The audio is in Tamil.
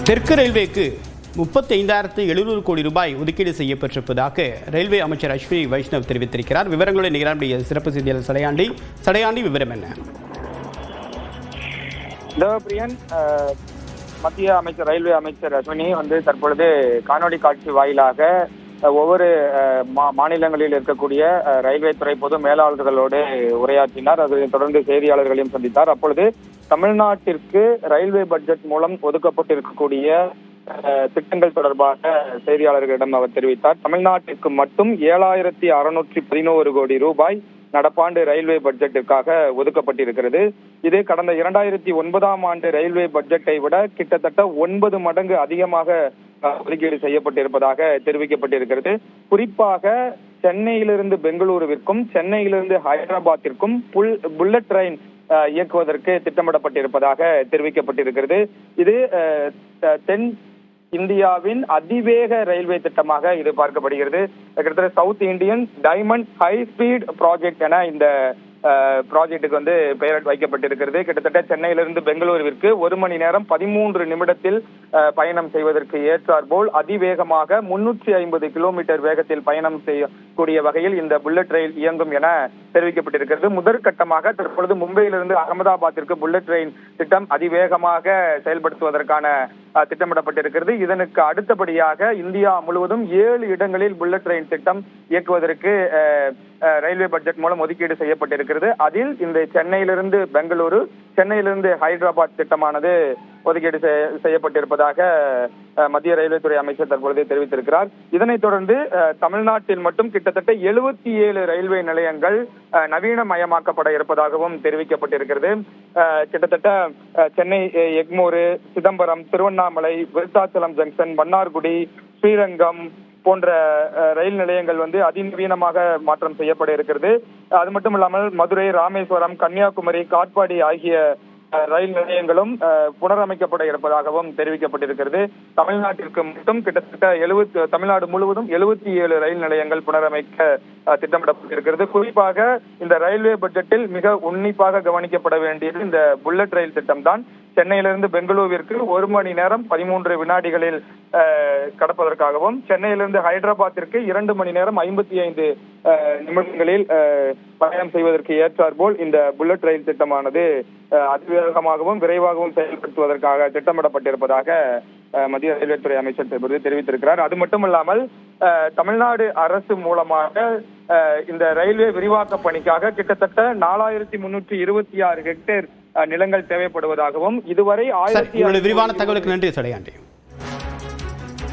தெற்கு ரயில்வேக்கு 35,700 கோடி ரூபாய் ஒதுக்கீடு செய்யப்பட்டிருப்பதாக ரயில்வே அமைச்சர் அஸ்வினி வைஷ்ணவ் தெரிவித்திருக்கிறார். விவரங்களை நிகழ்ச்சிய சிறப்பு செய்தியாளர் சடையாண்டி விவரம் என்ன? தேவப்பிரியன், மத்திய அமைச்சர் ரயில்வே அமைச்சர் அஸ்வினி தற்பொழுது காணொலி காட்சி வாயிலாக ஒவ்வொரு மாநிலங்களில் இருக்கக்கூடிய ரயில்வே துறை பொது மேலாளர்களோடு உரையாற்றினார். அதனைத் தொடர்ந்து செய்தியாளர்களையும் சந்தித்தார். அப்பொழுது தமிழ்நாட்டிற்கு ரயில்வே பட்ஜெட் மூலம் ஒதுக்கப்பட்டிருக்கக்கூடிய திட்டங்கள் தொடர்பாக செய்தியாளர்களிடம் அவர் தெரிவித்தார். தமிழ்நாட்டிற்கு மட்டும் 7,611 கோடி ரூபாய் நடப்பாண்டு ரயில்வே பட்ஜெட்டிற்காக ஒதுக்கப்பட்டிருக்கிறது. இது கடந்த 2009ஆம் ஆண்டு ரயில்வே பட்ஜெட்டை விட கிட்டத்தட்ட 9 மடங்கு அதிகமாக ஒதுக்கீடு செய்யப்பட்டிருப்பதாக தெரிவிக்கப்பட்டிருக்கிறது. குறிப்பாக சென்னையிலிருந்து பெங்களூருவிற்கும் சென்னையிலிருந்து ஹைதராபாத்திற்கும் புல்லட் ட்ரெயின் இயக்குவதற்கு திட்டமிடப்பட்டிருப்பதாக தெரிவிக்கப்பட்டிருக்கிறது. இது தென் இந்தியாவின் அதிவேக ரயில்வே திட்டமாக இது பார்க்கப்படுகிறது. கிட்டத்தட்ட south Indian diamond high speed project என இந்த ப்ராஜெக்டுக்கு பெயர் வைக்கப்பட்டிருக்கிறது. கிட்டத்தட்ட சென்னையிலிருந்து பெங்களூருவிற்கு 1 மணி நேரம் 13 நிமிடத்தில் பயணம் செய்வதற்கு ஏற்றாற்போல் அதிவேகமாக 350 கிலோமீட்டர் வேகத்தில் பயணம் செய்யக்கூடிய வகையில் இந்த புல்லட் ரயில் இயங்கும் என தெரிவிக்கப்பட்டிருக்கிறது. முதற்கட்டமாக தற்பொழுது மும்பையிலிருந்து அகமதாபாத்திற்கு புல்லட் ரயில் திட்டம் அதிவேகமாக செயல்படுத்துவதற்கான திட்டமிடப்பட்டிருக்கிறது. இதற்கு அடுத்தபடியாக இந்தியா முழுவதும் 7 இடங்களில் புல்லட் ரயில் திட்டம் இயக்குவதற்கு ரயில்வே பட்ஜெட் மூலம் ஒதுக்கீடு செய்யப்பட்டிருக்கிறது. அதில் இந்த சென்னையிலிருந்து பெங்களூரு, சென்னையிலிருந்து ஹைதராபாத் திட்டமானது ஒதுக்கீடு செய்யப்பட்டிருப்பதாக மத்திய ரயில்வே துறை அமைச்சர் தற்பொழுது தெரிவித்திருக்கிறார். இதனைத் தொடர்ந்து தமிழ்நாட்டில் மட்டும் கிட்டத்தட்ட 77 ரயில்வே நிலையங்கள் நவீனமயமாக்கப்பட இருப்பதாகவும் தெரிவிக்கப்பட்டிருக்கிறது. கிட்டத்தட்ட சென்னை எக்மோர், சிதம்பரம், திருவண்ணாமலை, விருத்தாச்சலம் ஜங்ஷன், மன்னார்குடி, ஸ்ரீரங்கம் போன்ற ரயில் நிலையங்கள் அதிநவீனமாக மாற்றம் செய்யப்பட இருக்கிறது. அது மட்டும் இல்லாமல் மதுரை, ராமேஸ்வரம், கன்னியாகுமரி, காட்பாடி ஆகிய ரயில் நிலையங்களும் புனரமைக்கப்பட இருப்பதாகவும் தெரிவிக்கப்பட்டிருக்கிறது. தமிழ்நாட்டிற்கு மட்டும் கிட்டத்தட்ட தமிழ்நாடு முழுவதும் 77 ரயில் நிலையங்கள் புனரமைக்க திட்டமிடப்பட்டிருக்கிறது. குறிப்பாக இந்த ரயில்வே பட்ஜெட்டில் மிக உன்னிப்பாக கவனிக்கப்பட வேண்டியது இந்த புல்லட் ரயில் திட்டம் தான். சென்னையிலிருந்து பெங்களூருவிற்கு 1 மணி நேரம் 13 வினாடிகளில் கடப்பதற்காகவும் சென்னையிலிருந்து ஹைதராபாத்திற்கு 2 மணி நேரம் 55 நிமிடங்களில் பயணம் செய்வதற்கு ஏற்றாற்போல் இந்த புல்லட் ரயில் திட்டமானது அதிவேகமாகவும் விரைவாகவும் செயல்படுத்துவதற்காக திட்டமிடப்பட்டிருப்பதாக மத்திய ரயில்வே துறை அமைச்சர் தெரிவித்திருக்கிறார். அது மட்டுமல்லாமல் தமிழ்நாடு அரசு மூலமாக இந்த ரயில்வே விரிவாக்க பணிக்காக கிட்டத்தட்ட 4,326 ஹெக்டேர் நிலங்கள் தேவைப்படுவதாகவும் இதுவரை விரிவான தகவலுக்கு நன்றி சடையாண்டி.